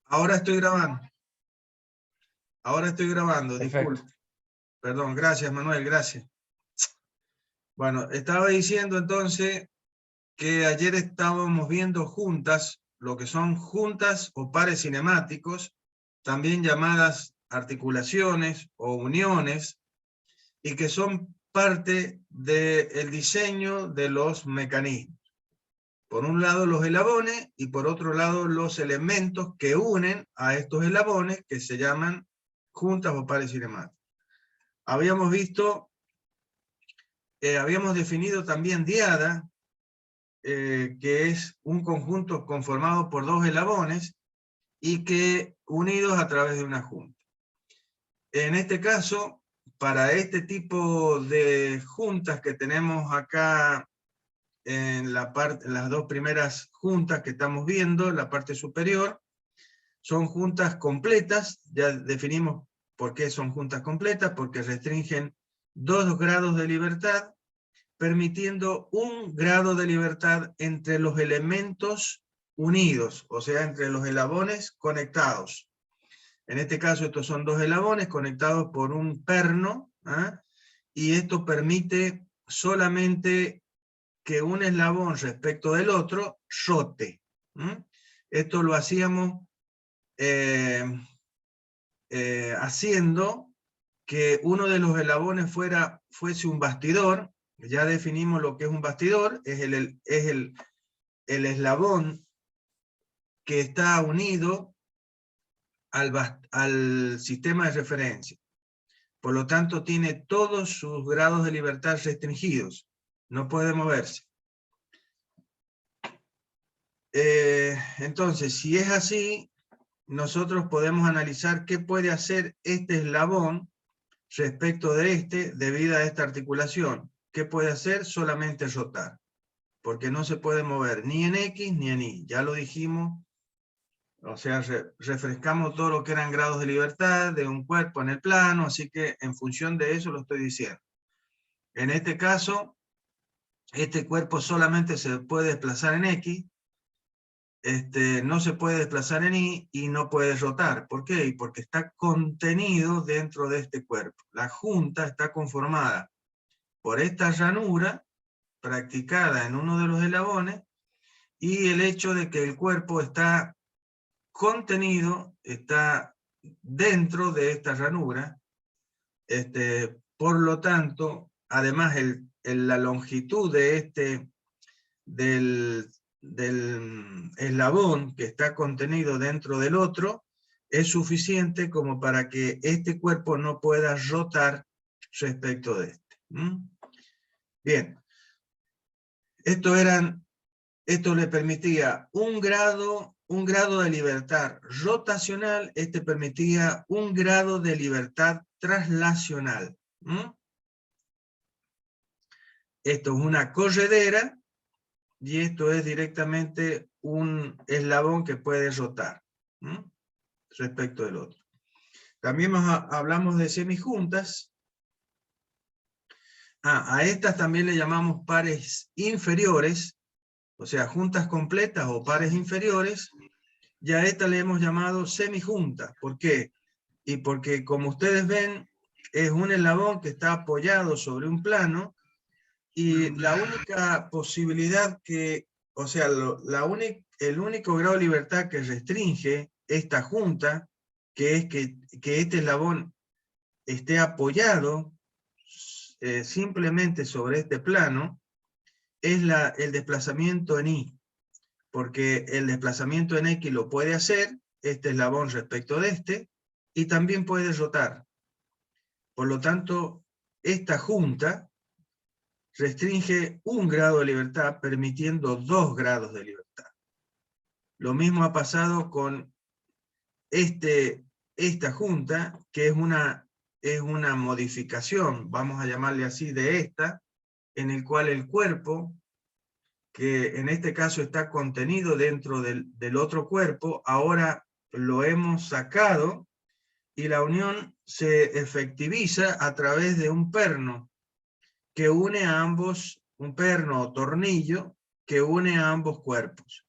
Ahora estoy grabando. Ahora estoy grabando, Perfecto. disculpe. Perdón, gracias Manuel, gracias. Bueno, estaba diciendo entonces que ayer estábamos viendo juntas, lo que son juntas o pares cinemáticos, también llamadas articulaciones o uniones, y que son parte del diseño de los mecanismos. Por un lado los eslabones y por otro lado los elementos que unen a estos eslabones que se llaman juntas o pares cinemáticos. Habíamos visto, habíamos definido también diada, que es un conjunto conformado por dos eslabones y que unidos a través de una junta. En este caso, para este tipo de juntas que tenemos acá en la parte, las dos primeras juntas que estamos viendo, la parte superior, son juntas completas. Ya definimos por qué son juntas completas, porque restringen 2 grados de libertad, permitiendo 1 grado de libertad entre los elementos unidos, o sea, entre los eslabones conectados. En este caso estos son 2 eslabones conectados por un perno, y esto permite solamente que un eslabón respecto del otro rote. Esto lo hacíamos haciendo que uno de los eslabones fuese un bastidor. Ya definimos lo que es un bastidor, es el eslabón que está unido al sistema de referencia. Por lo tanto, tiene todos sus grados de libertad restringidos, no puede moverse. Entonces, si es así, nosotros podemos analizar qué puede hacer este eslabón respecto de este, debido a esta articulación. ¿Qué puede hacer? Solamente rotar, porque no se puede mover ni en X ni en Y. Ya lo dijimos, o sea, refrescamos todo lo que eran grados de libertad de un cuerpo en el plano, así que en función de eso lo estoy diciendo. En este caso, este cuerpo solamente se puede desplazar en X, no se puede desplazar en Y y no puede rotar. ¿Por qué? Porque está contenido dentro de este cuerpo. La junta está conformada por esta ranura practicada en uno de los eslabones y el hecho de que el cuerpo está contenido, está dentro de esta ranura. Por lo tanto, además la longitud de del eslabón que está contenido dentro del otro es suficiente como para que este cuerpo no pueda rotar respecto de este. Bien, esto le permitía un grado de libertad rotacional, permitía 1 grado de libertad traslacional. Esto es una corredera, y esto es directamente un eslabón que puede rotar respecto del otro. También hablamos de semijuntas. A estas también le llamamos pares inferiores, o sea, juntas completas o pares inferiores, y a esta le hemos llamado semijunta. ¿Por qué? Y porque, como ustedes ven, es un eslabón que está apoyado sobre un plano, y la única posibilidad que, o sea, el único grado de libertad que restringe esta junta, que es que este eslabón esté apoyado simplemente sobre este plano, es el desplazamiento en Y, porque el desplazamiento en X lo puede hacer este eslabón respecto de este, y también puede rotar. Por lo tanto, esta junta restringe 1 grado de libertad, permitiendo 2 grados de libertad. Lo mismo ha pasado con esta junta, que es una modificación, vamos a llamarle así, de esta, en el cual el cuerpo, que en este caso está contenido dentro del otro cuerpo, ahora lo hemos sacado, y la unión se efectiviza a través de un perno que une a ambos, un perno o tornillo que une a ambos cuerpos.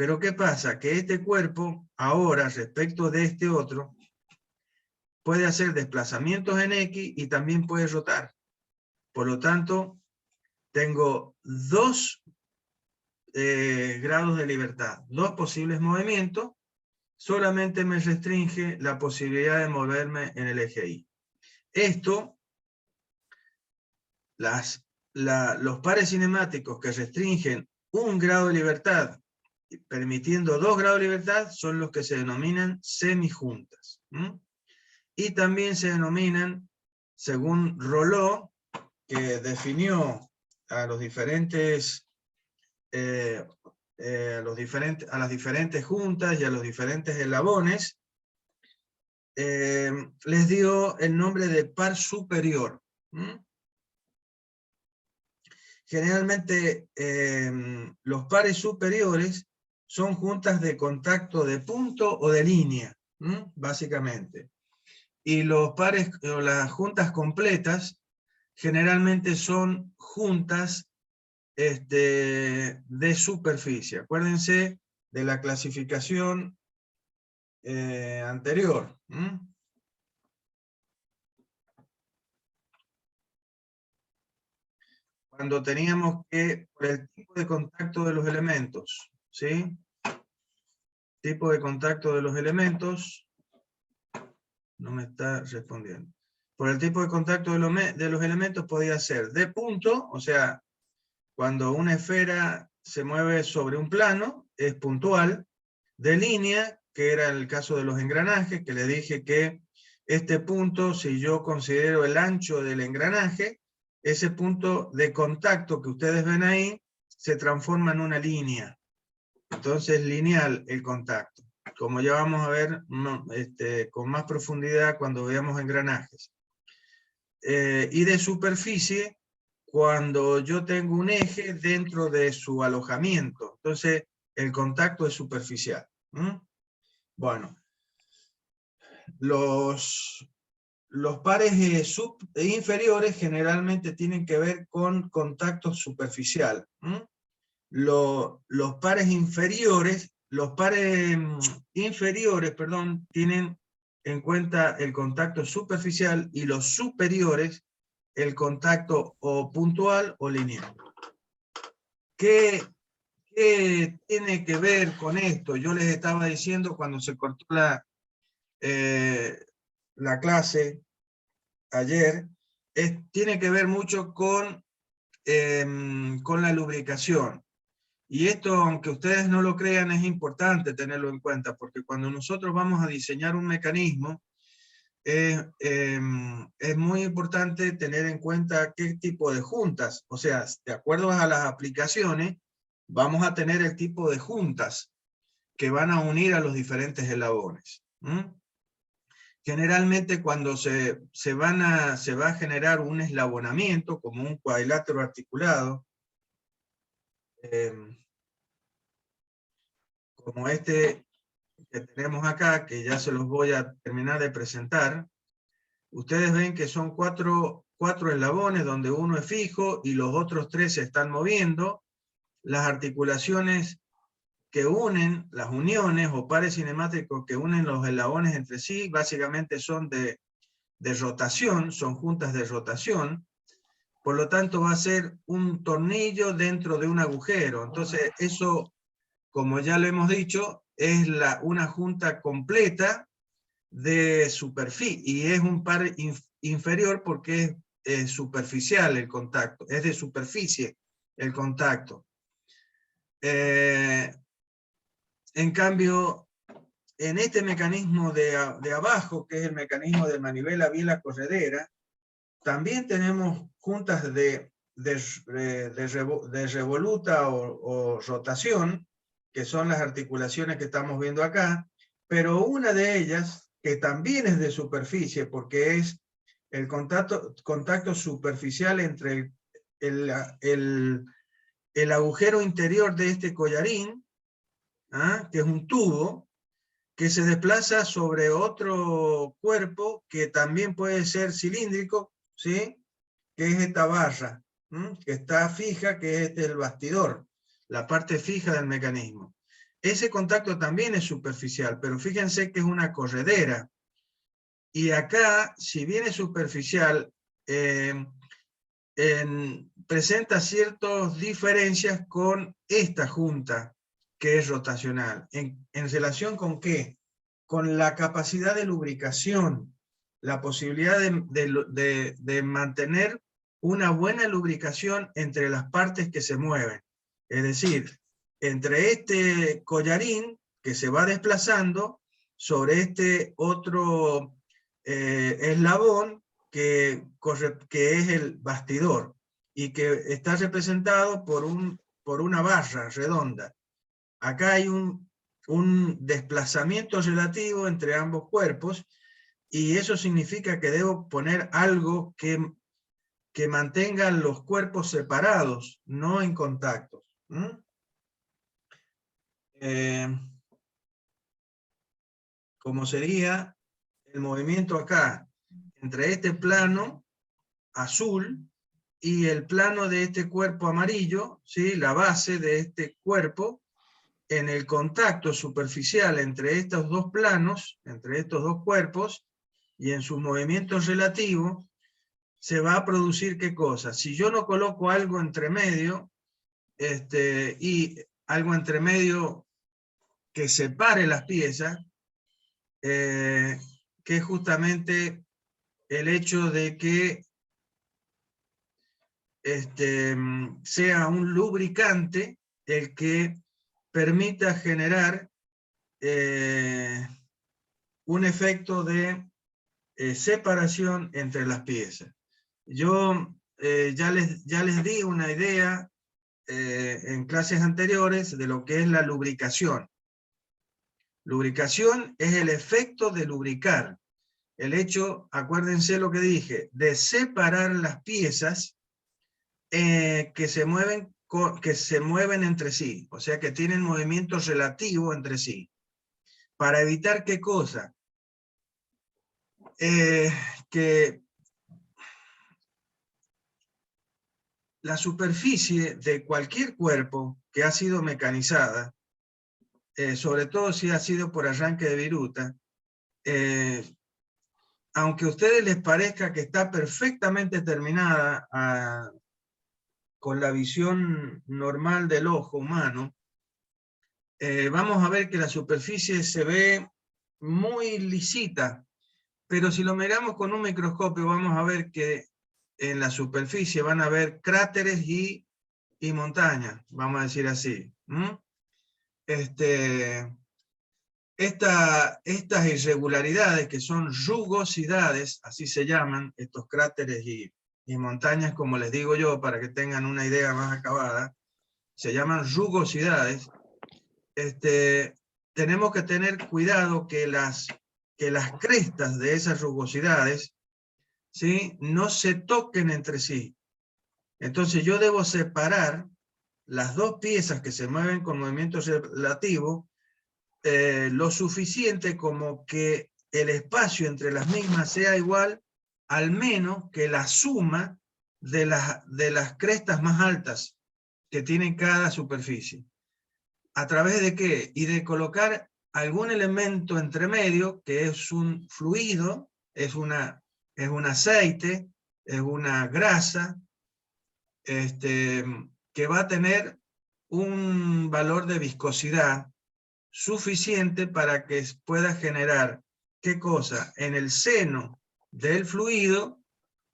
Pero ¿qué pasa? Que este cuerpo, ahora, respecto de este otro, puede hacer desplazamientos en X y también puede rotar. Por lo tanto, tengo dos grados de libertad, dos posibles movimientos, solamente me restringe la posibilidad de moverme en el eje Y. Esto, los pares cinemáticos que restringen un grado de libertad, permitiendo 2 grados de libertad, son los que se denominan semijuntas. Y también se denominan, según Roló, que definió a los diferentes a las diferentes juntas y a los diferentes eslabones, les dio el nombre de par superior. Generalmente los pares superiores son juntas de contacto de punto o de línea, básicamente. Y los pares o las juntas completas generalmente son juntas de superficie. Acuérdense de la clasificación anterior. Cuando teníamos que, por el tipo de contacto de los elementos, ¿sí? Tipo de contacto de los elementos, no me está respondiendo. Por el tipo de contacto de los elementos podía ser de punto, o sea, cuando una esfera se mueve sobre un plano, es puntual, de línea, que era el caso de los engranajes, que le dije que este punto, si yo considero el ancho del engranaje, ese punto de contacto que ustedes ven ahí, se transforma en una línea. Entonces, lineal el contacto, como ya vamos a ver con más profundidad cuando veamos engranajes. Y de superficie, cuando yo tengo un eje dentro de su alojamiento. Entonces, el contacto es superficial. Bueno, los pares inferiores generalmente tienen que ver con contacto superficial. Los pares inferiores, perdón, tienen en cuenta el contacto superficial, y los superiores el contacto o puntual o lineal. ¿Qué tiene que ver con esto? Yo les estaba diciendo cuando se cortó la clase ayer, tiene que ver mucho con la lubricación. Y esto, aunque ustedes no lo crean, es importante tenerlo en cuenta, porque cuando nosotros vamos a diseñar un mecanismo, es muy importante tener en cuenta qué tipo de juntas, o sea, de acuerdo a las aplicaciones, vamos a tener el tipo de juntas que van a unir a los diferentes eslabones. Generalmente cuando se va a generar un eslabonamiento, como un cuadrilátero articulado, como este que tenemos acá, que ya se los voy a terminar de presentar, ustedes ven que son cuatro eslabones donde uno es fijo y los otros 3 se están moviendo. Las articulaciones que unen, las uniones o pares cinemáticos que unen los eslabones entre sí, básicamente son de rotación, son juntas de rotación. Por lo tanto va a ser un tornillo dentro de un agujero. Entonces eso, como ya lo hemos dicho, es una junta completa de superficie, y es un par inferior porque es superficial el contacto, es de superficie el contacto. En cambio, en este mecanismo de abajo, que es el mecanismo de manivela biela corredera, también tenemos juntas de revoluta o rotación, que son las articulaciones que estamos viendo acá, pero una de ellas, que también es de superficie, porque es el contacto superficial entre el agujero interior de este collarín, que es un tubo, que se desplaza sobre otro cuerpo que también puede ser cilíndrico, ¿sí? Que es esta barra, que está fija, que es el bastidor, la parte fija del mecanismo. ese contacto también es superficial, pero fíjense que es una corredera. Y acá, si bien es superficial, presenta ciertas diferencias con esta junta, que es rotacional. ¿En relación con qué? Con la capacidad de lubricación, la posibilidad de mantener una buena lubricación entre las partes que se mueven. Es decir, entre este collarín que se va desplazando sobre este otro eslabón que es el bastidor y que está representado por una barra redonda. Acá hay un desplazamiento relativo entre ambos cuerpos y eso significa que debo poner algo que mantenga los cuerpos separados, no en contacto. Como sería el movimiento acá entre este plano azul y el plano de este cuerpo amarillo, ¿sí? La base de este cuerpo, en el contacto superficial entre estos dos planos, entre estos dos cuerpos, y en sus movimientos relativos, se va a producir ¿qué cosa? Si yo no coloco algo entre medio, y algo entre medio que separe las piezas, que es justamente el hecho de que sea un lubricante el que permita generar un efecto de separación entre las piezas. Yo ya les di una idea en clases anteriores de lo que es la lubricación. Lubricación es el efecto de lubricar. El hecho, acuérdense lo que dije, de separar las piezas que se mueven entre sí, o sea que tienen movimiento relativo entre sí. ¿Para evitar qué cosa? Que la superficie de cualquier cuerpo que ha sido mecanizada, sobre todo si ha sido por arranque de viruta, aunque a ustedes les parezca que está perfectamente terminada con la visión normal del ojo humano, vamos a ver que la superficie se ve muy lisita, pero si lo miramos con un microscopio vamos a ver que en la superficie van a ver cráteres y montañas, vamos a decir así. Estas irregularidades, que son rugosidades, así se llaman, estos cráteres y montañas, como les digo yo, para que tengan una idea más acabada, se llaman rugosidades. Tenemos que tener cuidado que las crestas de esas rugosidades, ¿sí?, no se toquen entre sí. Entonces yo debo separar las dos piezas que se mueven con movimiento relativo lo suficiente como que el espacio entre las mismas sea igual al menos que la suma de las crestas más altas que tiene cada superficie. ¿A través de qué? Y de colocar algún elemento entre medio, que es un fluido, es un aceite, es una grasa, que va a tener un valor de viscosidad suficiente para que pueda generar, ¿qué cosa? En el seno del fluido,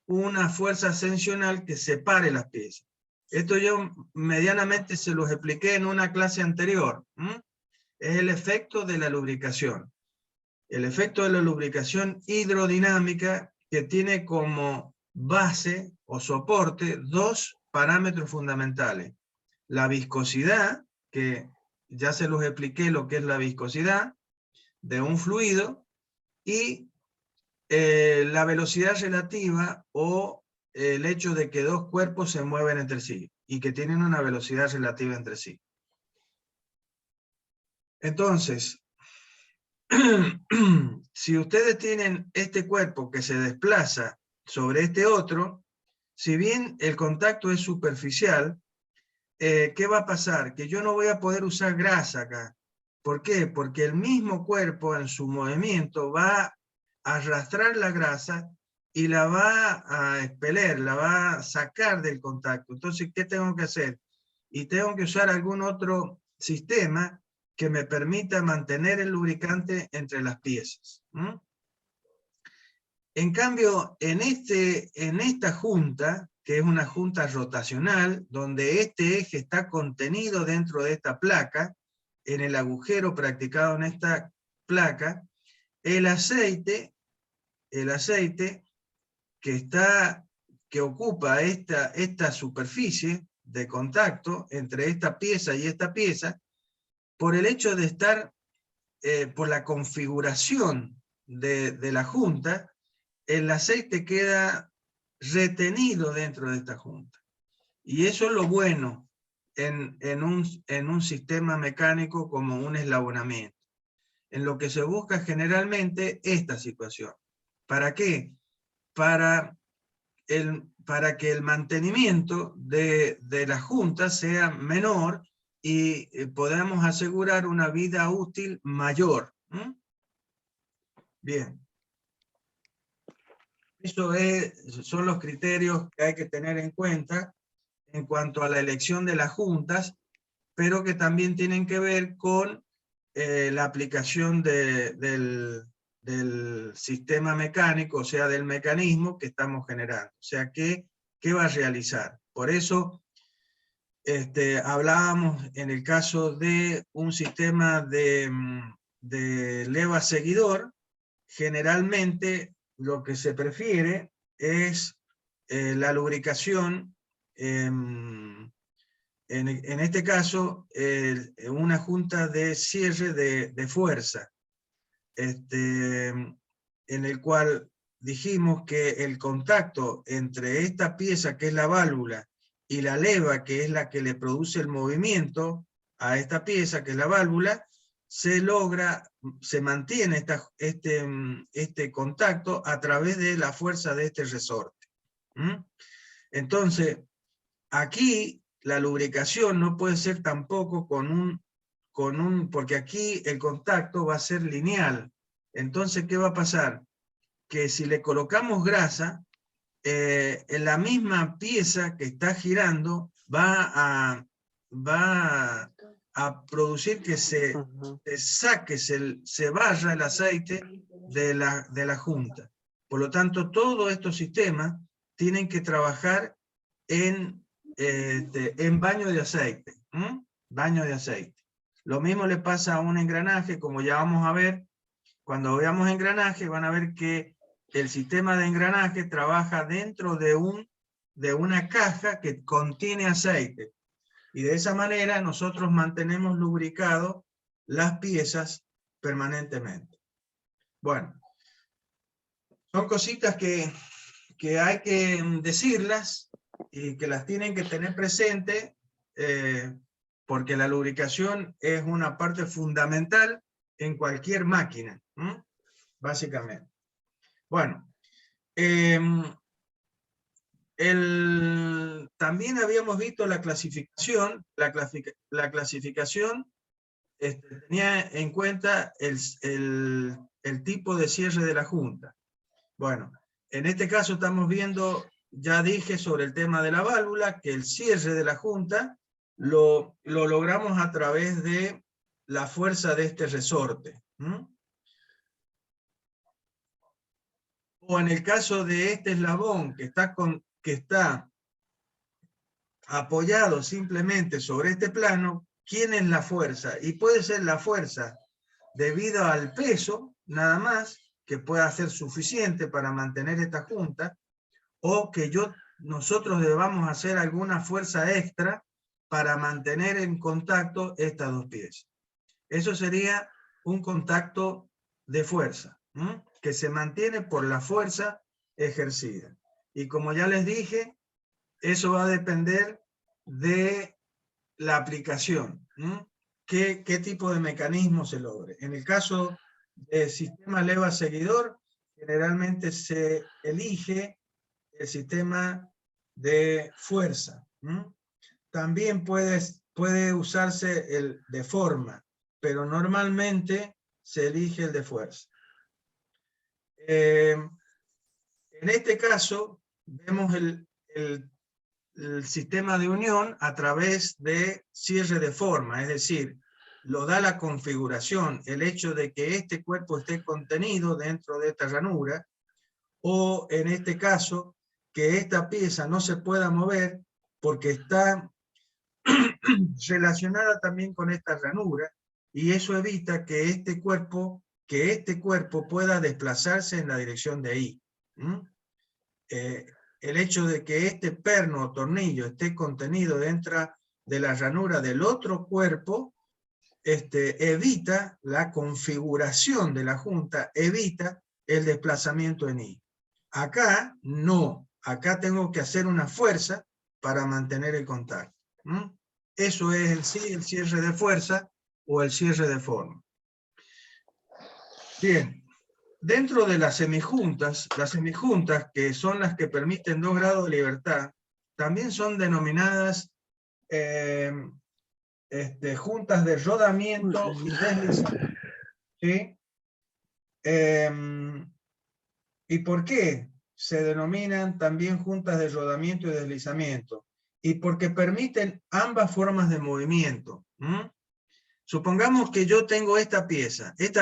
una fuerza ascensional que separe las piezas. Esto yo medianamente se los expliqué en una clase anterior. Es el efecto de la lubricación. El efecto de la lubricación hidrodinámica, que tiene como base o soporte dos parámetros fundamentales. La viscosidad, que ya se los expliqué lo que es la viscosidad de un fluido, y la velocidad relativa, o el hecho de que dos cuerpos se mueven entre sí y que tienen una velocidad relativa entre sí. Entonces, si ustedes tienen este cuerpo que se desplaza sobre este otro, si bien el contacto es superficial, ¿qué va a pasar? Que yo no voy a poder usar grasa acá. ¿Por qué? Porque el mismo cuerpo en su movimiento va a arrastrar la grasa y la va a expeler, la va a sacar del contacto. Entonces, ¿qué tengo que hacer? Y tengo que usar algún otro sistema que me permita mantener el lubricante entre las piezas. En cambio, en esta junta, que es una junta rotacional, donde este eje está contenido dentro de esta placa, en el agujero practicado en esta placa, el aceite que ocupa esta superficie de contacto entre esta pieza y esta pieza, por el hecho de estar, por la configuración de la junta, el aceite queda retenido dentro de esta junta. Y eso es lo bueno en un sistema mecánico como un eslabonamiento. En lo que se busca generalmente esta situación. ¿Para qué? Para que el mantenimiento de la junta sea menor y podamos asegurar una vida útil mayor. Bien. Eso son los criterios que hay que tener en cuenta en cuanto a la elección de las juntas, pero que también tienen que ver con la aplicación del sistema mecánico, o sea, del mecanismo que estamos generando. O sea, ¿qué va a realizar? Por eso hablábamos en el caso de un sistema de leva seguidor, generalmente lo que se prefiere es la lubricación, en este caso, una junta de cierre de fuerza, en el cual dijimos que el contacto entre esta pieza, que es la válvula, y la leva, que es la que le produce el movimiento a esta pieza, que es la válvula, se mantiene este contacto a través de la fuerza de este resorte. Entonces, aquí la lubricación no puede ser tampoco porque aquí el contacto va a ser lineal. Entonces, ¿qué va a pasar? Que si le colocamos grasa, en la misma pieza que está girando va a producir que se saque, se vaya el aceite de la junta. Por lo tanto, todos estos sistemas tienen que trabajar en baño de aceite. Baño de aceite. Lo mismo le pasa a un engranaje, como ya vamos a ver. Cuando veamos engranaje, van a ver que el sistema de engranaje trabaja dentro de una caja que contiene aceite. Y de esa manera nosotros mantenemos lubricado las piezas permanentemente. Bueno, son cositas que hay que decirlas y que las tienen que tener presente, porque la lubricación es una parte fundamental en cualquier máquina, básicamente. Bueno, también habíamos visto la clasificación. La clasificación tenía en cuenta el tipo de cierre de la junta. Bueno, en este caso estamos viendo, ya dije sobre el tema de la válvula, que el cierre de la junta lo logramos a través de la fuerza de este resorte. O en el caso de este eslabón que está apoyado simplemente sobre este plano, ¿quién es la fuerza? Y puede ser la fuerza debido al peso, nada más, que pueda ser suficiente para mantener esta junta, o que nosotros debamos hacer alguna fuerza extra para mantener en contacto estas dos piezas. Eso sería un contacto de fuerza, que se mantiene por la fuerza ejercida. Y como ya les dije, eso va a depender de la aplicación, qué tipo de mecanismo se logre. En el caso del sistema leva seguidor, generalmente se elige el sistema de fuerza. También puede usarse el de forma. pero normalmente se elige el de fuerza. En este caso, vemos el sistema de unión a través de cierre de forma, es decir, lo da la configuración, el hecho de que este cuerpo esté contenido dentro de esta ranura, o en este caso, que esta pieza no se pueda mover porque está relacionada también con esta ranura, y eso evita que este cuerpo pueda desplazarse en la dirección de ahí. El hecho de que este perno o tornillo esté contenido dentro de la ranura del otro cuerpo, evita la configuración de la junta, evita el desplazamiento en I. Acá no, acá tengo que hacer una fuerza para mantener el contacto. Eso es el cierre de fuerza o el cierre de forma. Bien, dentro de las semijuntas que son las que permiten 2 grados de libertad, también son denominadas juntas de rodamiento y deslizamiento. ¿Sí? ¿Y por qué se denominan también juntas de rodamiento y deslizamiento? Y porque permiten ambas formas de movimiento. Supongamos que yo tengo esta pieza